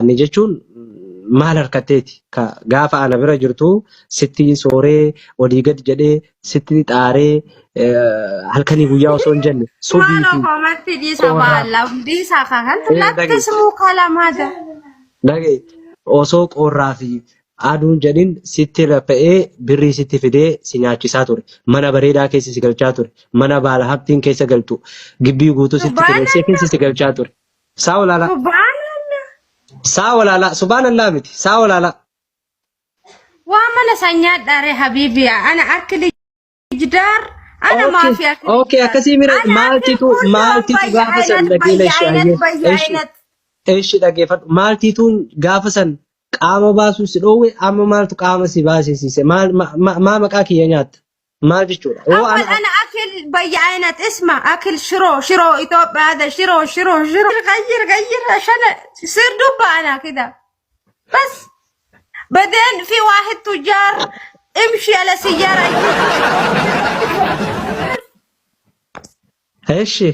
Inni jechuun maal harkatteeti ka gaafa ana bira jirtu sitti sooree olii gad jedhee sitti xaaree halkanii guyyaa osoo hin jenne sobii Mano fi komatti di qorraa saballa di sakakan latti dhagee smu kalamada. dhagee osoo qorraa fi aduun jedhin sitti raffa'ee birrii sitti fidee si nyaachisaa ture. Mana bareedaa keessa si galchaa ture. Mana baala haftiin keessa galtu gibbii guutuu sitti kireessee keessa si galchaa ture. Saa olaalaa. Subhanallah. Saa olaalaa. Subhaanallaa miti. Saa olaalaa. Wamana sanyat dari habibi ana akli jidar ana ma fi akli. Okay, akkasii mira maaltitu gaafa san dhageela ishee dhageeffadhu. Maaltituun gaafa san qaama baasuu si dhoowwe amma maaltu qaama si baasisiise maal maqaa kiyya nyaatta maal jechuudha. أول أنا أكل بيعينة اسمه أكل شرو إثيوبيا هذا شرو غير عشان يصير دب أنا كده بس بعدين في واحد تجار امشي على سيارة ايش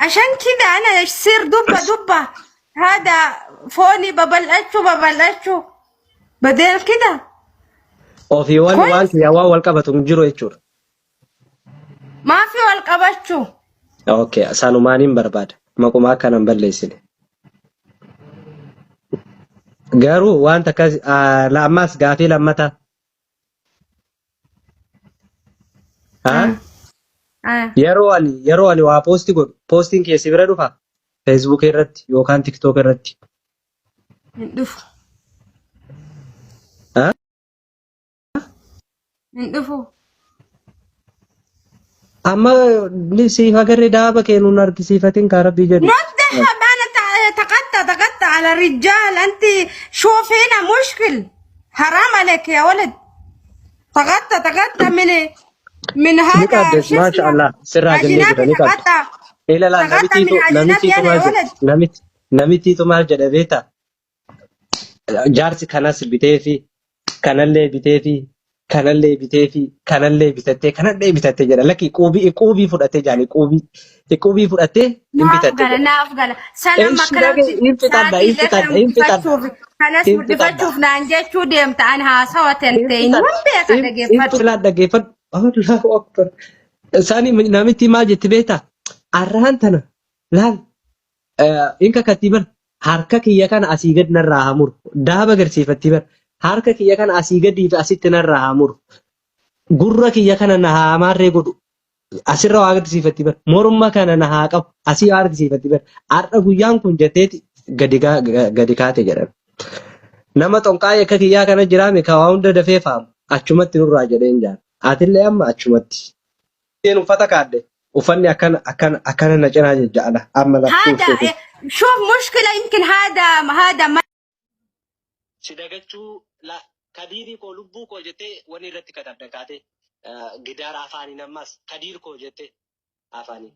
عشان كده أنا يصير دبة هذا فوني ببلشوا بعدين كده ofii wanti yaa wal qabatu hin jiru jechuudha. ما في والقبشو Okay, sanumaaniin barbaada. Maquma akkanaan balleessine. Garuu wanta akkas ammas gaafii lammataa. Yeroo ani waa poostii godhu poostiin keessi bira dhufa Facebook irratti yookaan TikTok irratti. ندفو Amma siif agarree daaba kennuun argisiifatiin kaa rabbii jedhu. نذهب أنا تقطع على الرجال أنت شوف هنا مشكل حرام عليك يا ولد تقطع من هذا Niqaddes maasha Allah sirraa jennee jira niqaddu. Ila laal namittiitu maal jedha beektaa? Jaarsi kanas bitee fi kanallee bitee fi kanallee bitee fi kanallee bitattee jedha. Lakki quubii fudhattee jaani quubii fudhattee hin bitatte. naaf gala sanama kanas muddifachuuf naan jechuu deemta an haasawa tenteen beeka dhaggeeffadhu. Allahu akbar. Isaanii namitti maal jetti beektaa? Arraan tana laal inka kattiiban harka kiyya kana asii gad narraa hamuru daaba agarsiifatti bar harka kiyya kana asii gadii fi asitti narraa hamuru gurra kiyya kana na haa maarree godhu asirra waa agarsiifatti bar morma kana na haa qabu asii waa agarsiifatti bar har'a guyyaan kun jetteeti gadi kaate jedhame. Nama xonqaa'ee akka kiyyaa kana jiraame ka waa hunda dafee faamu achumatti nurraa jedheen jaala. Atillee amma achumatti. Uffata kaadde uffanni akkana na cinaa jejjaala amma هذا شوف مشكلة يمكن هذا ما Sidagachuu kadiirii koo lubbuu koo jettee wanni irratti katabda kaate gidaara afaaniin ammas kadiir koo jettee afaaniin.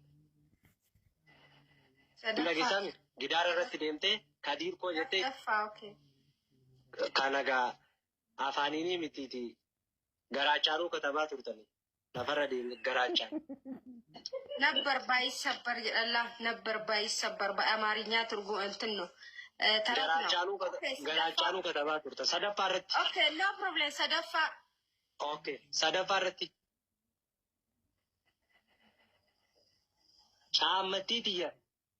Dhageessami gidaara irratti deemtee kadiir koo jettee kanagaa afaaniinii mitiiti garaachaanuu katabaa turtani lafarra deemne garaachaan. ነበር ባይሰበር ይላል ነበር ባይሰበር በአማርኛ ትርጉም እንትን ነው garaachanuu katabaa turte sadaffaa irratti. Okay, no problem sadaffaa. Okay, sadaffaa irratti. Caammattii tiyya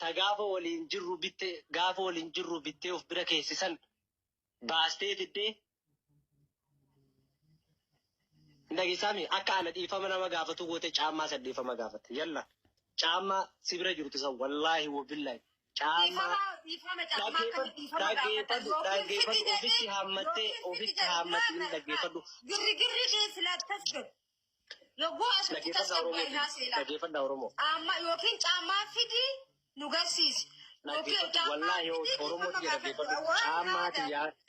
ta gaafa waliin jirru bittee of bira keessisan baastee fiddee. Dhageessami akka ana dhiifama nama gaafatu goote caammaa saddeeffama gaafatte yalla caammaa si bira jirtu san wallaahi wabillahi caammaa dhaggeeffadhu ofitti haammattee dhaggeeffadhu. Dhaggeeffadha Oromoo. Amma yookiin caammaa fidi nu garsiisi. Wallaahi Oromooti jedha dhaggeeffadhu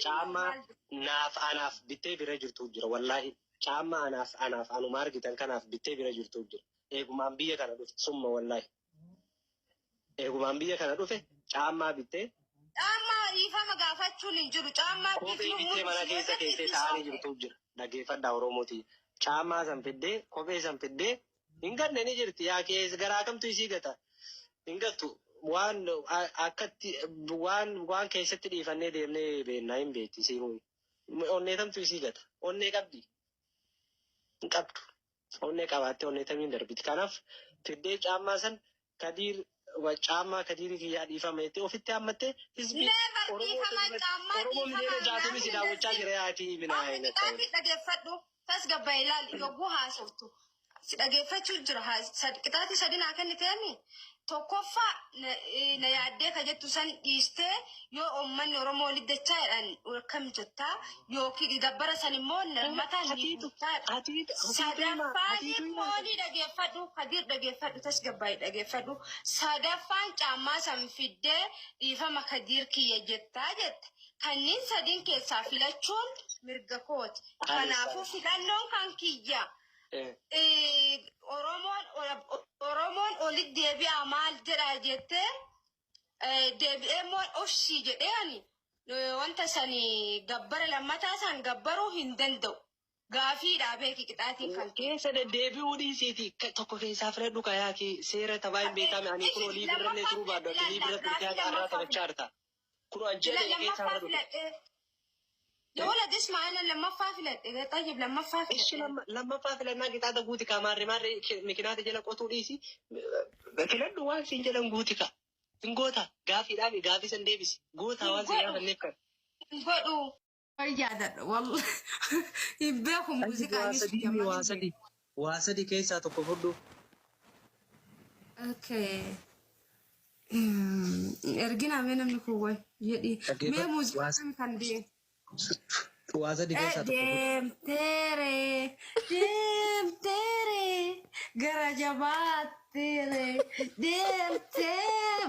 caammaa anaaf bittee bira jirtu jira wallaahi. Caammaa anaaf anuma argitan kanaaf bittee bira jirtu jira. Eegumaan biyya kana dhufe summa wallaahi. Eegumaan biyya kana dhufe caammaa bittee. Caammaa dhiifama gaafachuun hin jiru. Caammaa kophee bittee mana keessa taa'anii jirtu jira. Dhaggeeffadhaa Oromooti. Caammaa san fiddee kophee san fiddee hin ganne ni jirti. Yaa keessa garaa kamtu isii gata. Hin gattu akkatti waan keessatti dhiifannee deemnee beennaa hin beekti siimuu. Onnee tamtu isii gata. Onnee qabdi. Hin qabdu. Onnee qabaattee onnee tamiin darbiti. Kanaaf fiddee caammaa san Kadiir caammaa Kadiirii kiyyaa dhiifama jettee ofitti hammattee hizbii Oromoo miliyoona 60 si daawwachaa jira yaatii binaa hin dhageeffadhu. Tasgabaa ilaali yogguu haasoftu. Si dhageeffachuu jira. Qixaatii sadinaa kenniteemi. Tokkoffaa na yaaddee ka jettu san dhiistee yoo uummanni Oromoo waliddachaa jedhan akkam jettaa yookiin gabbara san immoo mataan hiikkuttaa sadaffaan immoo ni dhageeffadhu Kadiir dhageeffadhu tasgabbaa'ii dhageeffadhu sadaffaan caammaa san fiddee dhiifama Kadiir kiyya jettaa jette kanneen sadiin keessaa filachuun mirga kooti kanaafuu filannoon kan kiyya. Oromoon olit deebi'aa maal jedhaa jettee deebi'ee moo oshii jedheeni wanta sanii gabbara lammataa san gabbaruu hin danda'u. Gaafiidhaa beeki qixaatiin kan keessa deebi'uu dhiisiiti tokko keessaa filadhu kayaaki seera tabaa hin beekame ani kun olii birrallee turuu baadhu olii birra birtee irraa taphachaa jirta. Kun ajjeelee keessaa filadhu. Yola dismaana lama fafilet طيب lama fafilet ايش lama fafilet na kita ada guti ka marri mikinata jala qotu disi filadhu waan sin jalan guti ka ingota gaafi san debisi gota waan sin yafa nekkan godu fayyada wallahi ibeeku musiika wasadi keessa tokko fudhu. Okay ergina menamni ku way yedi me musiika kan di Wasadi keessa tokko deemtere gara jabaatere deemte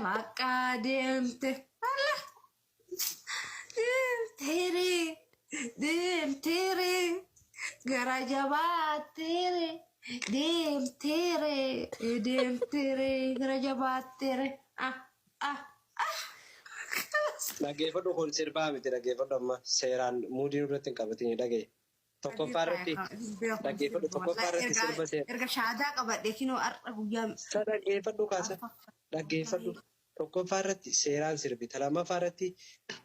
maqaa deemte deemtere gara jabaatere deemtere gara jabaatere Dhaggeeffadhu kun sirbaa miti dhaggeeffadhu amma seeraan muudii irratti hin qabatin dhagee tokkoffaa irratti dhaggeeffadhu tokkoffaa irratti sirba seera. Erga shaadaa qabadhe kinoo har'a guyyaa. Dhaggeeffadhu kaasa dhaggeeffadhu tokkoffaa irratti seeraan sirbita lammaffaa irratti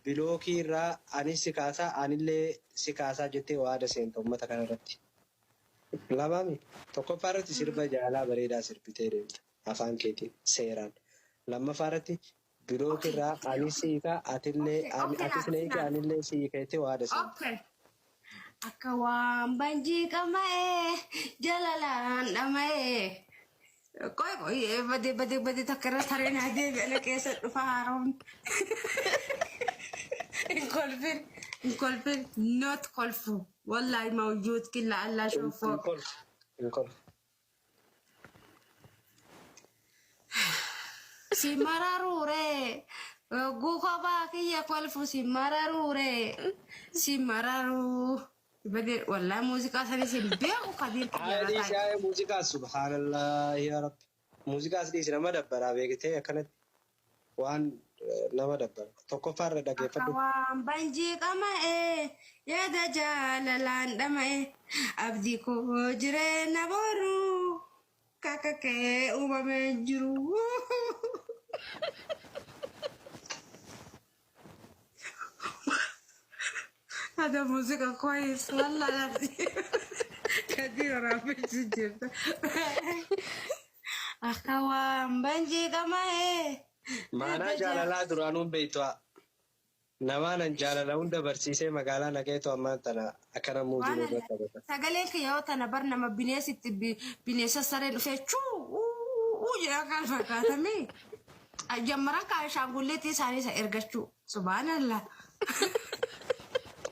bilookii irraa anis si kaasaa anillee si kaasaa jettee waada seenta uummata kana irratti. Lamaami tokkoffaa irratti sirba jaalaa bareedaa sirbitee deemta afaan keetiin seeraan lammaffaa irratti. Bilookii irraa anis siika atillee atislee anillee siika jettee waada seenta. Okay. Akka waan banjii qama'ee jalalaan dhama'ee. Koi bade takka irra tareen adeemee keessa dhufa haaroon. In kolfin not kolfu. Wallahi mawjuud killa Allah shufoo. In kolfu. Si mararure. Guko baakiyya kolfu si mararure. Si mararu. Bade wallahi muuziqaa sanis hin beeku Kadiir kiyya. Haadhi isaa muuziqaa subhanallah ya rabbi. Muuziqaas dhiisi nama dabbaraa beektee akkanatti waan nama dabbara. Tokkoffaa irra dhaggeeffadhu. Waan banjii qama'ee yaada jaalalaan dhama'ee abdii koo jireenya booruu kakakee uumamee jiru. Ada música كويس والله كثير رافع جدا أخوان بنجي كما Mana jaalala duraanuun beektu namaan jaalala hunda barsiisee magaalaa nageetu amma tana akkana muuziin irratti taphata. Sagalee kiyyaa tana bar nama bineesitti bineesa saree dhufee chuu jedhaa kan fakkaatame. Jammaraan kaan shaangulleetti isaanii isa ergachuu subhaanallah.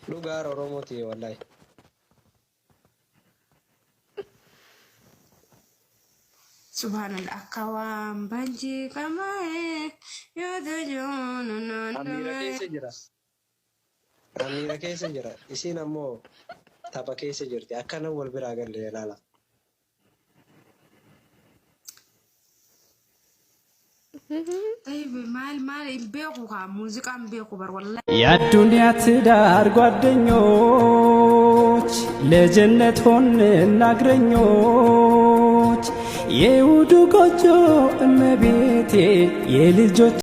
Dhugaa Oromooti wallahi. Subhanallah kawan banji kamae yodo jono no. Amira keessa jira. Isiin ammoo tapha keessa jirti. Akkana wal biraa galle ilaala. ማል ቤቁ ሙዚቃም ቤቁ በር ወላሂ የዱንያ ትዳር ጓደኞች ለጀነት ሆን እናግረኞች የውዱ ጎጆ እመቤቴ የልጆች